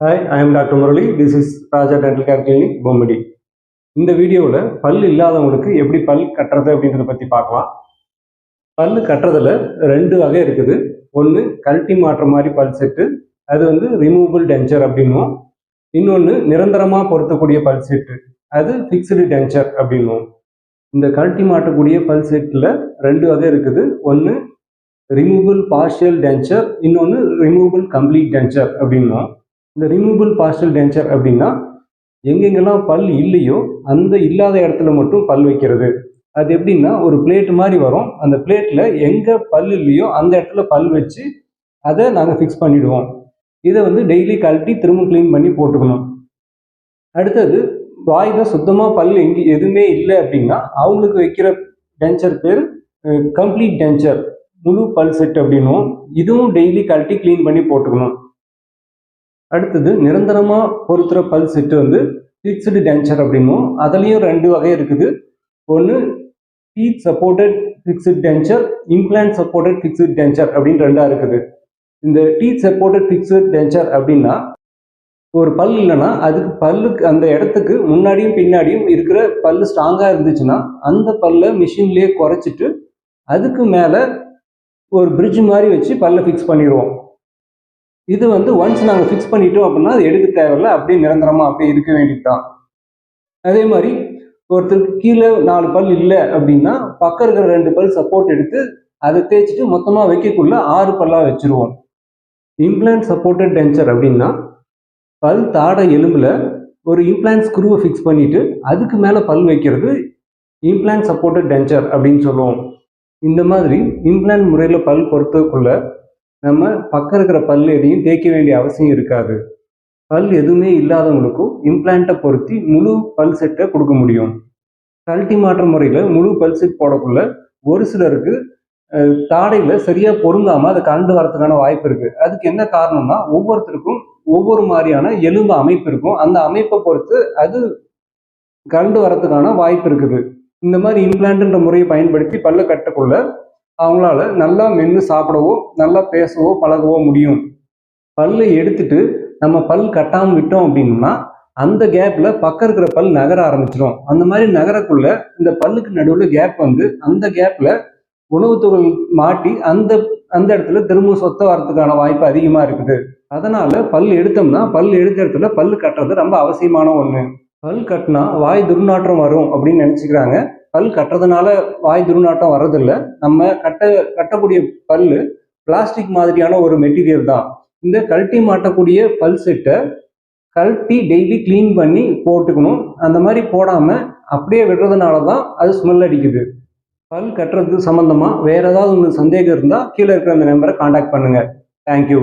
Hi, I am Dr. Murali. This is Raja Dental Care Clinic, Bombadi. இந்த வீடியோவில் பல் இல்லாதவங்களுக்கு எப்படி பல் கட்டுறது அப்படின்றத பற்றி பார்க்கலாம். பல் கட்டுறதுல ரெண்டு வகை இருக்குது. ஒன்று கழட்டி மாற்ற மாதிரி பல் செட்டு, அது வந்து ரிமூவபிள் டென்ச்சர் அப்படின்னும். இன்னொன்று நிரந்தரமாக பொருத்தக்கூடிய பல் செட்டு, அது ஃபிக்ஸ்டு டென்ச்சர் அப்படின்னும். இந்த கழட்டி மாற்றக்கூடிய பல் செட்டில் ரெண்டு வகை இருக்குது. ஒன்று ரிமூவபிள் பார்ஷியல் டென்ச்சர், இன்னொன்று ரிமூவபிள் கம்ப்ளீட் டென்ச்சர் அப்படின்னும். இந்த ரிமூவபிள் பார்ஷியல் டென்ச்சர் அப்படின்னா எங்கெங்கெல்லாம் பல் இல்லையோ அந்த இல்லாத இடத்துல மட்டும் பல் வைக்கிறது. அது எப்படின்னா ஒரு பிளேட் மாதிரி வரும். அந்த பிளேட்டில் எங்கே பல் இல்லையோ அந்த இடத்துல பல் வச்சு அதை நாங்கள் ஃபிக்ஸ் பண்ணிவிடுவோம். இதை வந்து டெய்லி கழட்டி திரும்ப க்ளீன் பண்ணி போட்டுக்கணும். அடுத்தது வாயில் சுத்தமாக பல் எதுவுமே இல்லை அப்படின்னா அவங்களுக்கு வைக்கிற டென்ச்சர் பேர் கம்ப்ளீட் டென்ச்சர், முழு பல் செட் அப்படின்னும். இதுவும் டெய்லி கழட்டி க்ளீன் பண்ணி போட்டுக்கணும். அடுத்தது நிரந்தரமாக பொருத்துகிற பல் செட்டு வந்து ஃபிக்ஸ்டு டென்ச்சர் அப்படின்னும். அதுலேயும் ரெண்டு வகை இருக்குது. ஒன்று teeth supported fixed denture, implant supported fixed denture அப்படின்னு ரெண்டாக இருக்குது. இந்த டீத் சப்போர்ட்டட் ஃபிக்ஸ்டு டென்ச்சர் அப்படின்னா ஒரு பல் இல்லைன்னா அதுக்கு பல்லுக்கு அந்த இடத்துக்கு முன்னாடியும் பின்னாடியும் இருக்கிற பல் ஸ்ட்ராங்காக இருந்துச்சுன்னா அந்த பல்லை மிஷின்லேயே குறைச்சிட்டு அதுக்கு மேலே ஒரு பிரிட்ஜ் மாதிரி வச்சு பல்லை ஃபிக்ஸ் பண்ணிடுவோம். இது வந்து ஒன்ஸ் நாங்கள் ஃபிக்ஸ் பண்ணிட்டோம் அப்படின்னா அது எடுக்க தேவையில்லை, அப்படியே நிரந்தரமாக அப்படியே இருக்க வேண்டியது தான். அதே மாதிரி ஒருத்தருக்கு கீழே 4 பல் இல்லை அப்படின்னா பக்கம் இருக்கிற 2 பல் சப்போர்ட் எடுத்து அதை தேய்ச்சிட்டு மொத்தமாக வைக்கக்குள்ள 6 பல்லாக வச்சுருவோம். இம்ப்ளான்ட் சப்போர்ட்டட் டென்ச்சர் அப்படின்னா பல் தாடை எலும்பில் ஒரு இம்ப்ளான்ட் ஸ்க்ரூவை ஃபிக்ஸ் பண்ணிவிட்டு அதுக்கு மேலே பல் வைக்கிறது இம்ப்ளான்ட் சப்போர்ட்டட் டென்ச்சர் அப்படின்னு சொல்லுவோம். இந்த மாதிரி இம்ப்ளான்ட் முறையில் பல் பொறுத்தக்குள்ள நம்ம பக்கம் இருக்கிற பல் எதையும் தேய்க்க வேண்டிய அவசியம் இருக்காது. பல் எதுவுமே இல்லாதவங்களுக்கும் இம்ப்ளான்ட்டை பொருத்தி முழு பல் செட்டை கொடுக்க முடியும். கழட்டி மாற்ற முறையில் முழு பல் செட் போடக்குள்ள ஒரு சிலருக்கு தாடையில் சரியாக பொருந்தாமல் அதை கலந்து வரதுக்கான வாய்ப்பு இருக்குது. அதுக்கு என்ன காரணம்னா ஒவ்வொருத்தருக்கும் ஒவ்வொரு மாதிரியான எலும்பு அமைப்பு இருக்கும். அந்த அமைப்பை பொறுத்து அது கலந்து வரதுக்கான வாய்ப்பு இருக்குது. இந்த மாதிரி இம்ப்ளான்ட்ன்ற முறையை பயன்படுத்தி பல்லை கட்டக்குள்ள அவங்களால நல்லா மென்று சாப்பிடவோ நல்லா பேசவோ பழகவோ முடியும். பல்லை எடுத்துட்டு நம்ம பல் கட்டாமல் விட்டோம் அப்படின்னா அந்த கேப்பில் பக்கம் இருக்கிற பல் நகர ஆரம்பிச்சிடும். அந்த மாதிரி நகரக்குள்ள இந்த பல்லுக்கு நடுவில் கேப் வந்து அந்த கேப்பில் உணவு துகள் மாட்டி அந்த அந்த இடத்துல திரும்ப சொத்த வரதுக்கான வாய்ப்பு அதிகமாக இருக்குது. அதனால பல் எடுத்தோம்னா பல் எடுத்த இடத்துல பல் கட்டுறது ரொம்ப அவசியமான ஒன்று. பல் கட்டினா வாய் துர்நாற்றம் வரும் அப்படின்னு நினச்சிக்கிறாங்க. பல் கட்டுறதுனால வாய் துர்நாற்றம் வர்றதில்லை. நம்ம கட்டக்கூடிய பல் பிளாஸ்டிக் மாதிரியான ஒரு மெட்டீரியல் தான். இந்த கழட்டி மாட்டக்கூடிய பல் செட்டை கழட்டி டெய்லி க்ளீன் பண்ணி போட்டுக்கணும். அந்த மாதிரி போடாமல் அப்படியே விடுறதுனால தான் அது ஸ்மெல் அடிக்குது. பல் கட்டுறது சம்மந்தமாக வேறு ஏதாவது உங்களுக்கு சந்தேகம் இருந்தால் கீழே இருக்கிற அந்த நம்பரை காண்டாக்ட் பண்ணுங்கள். தேங்க்யூ.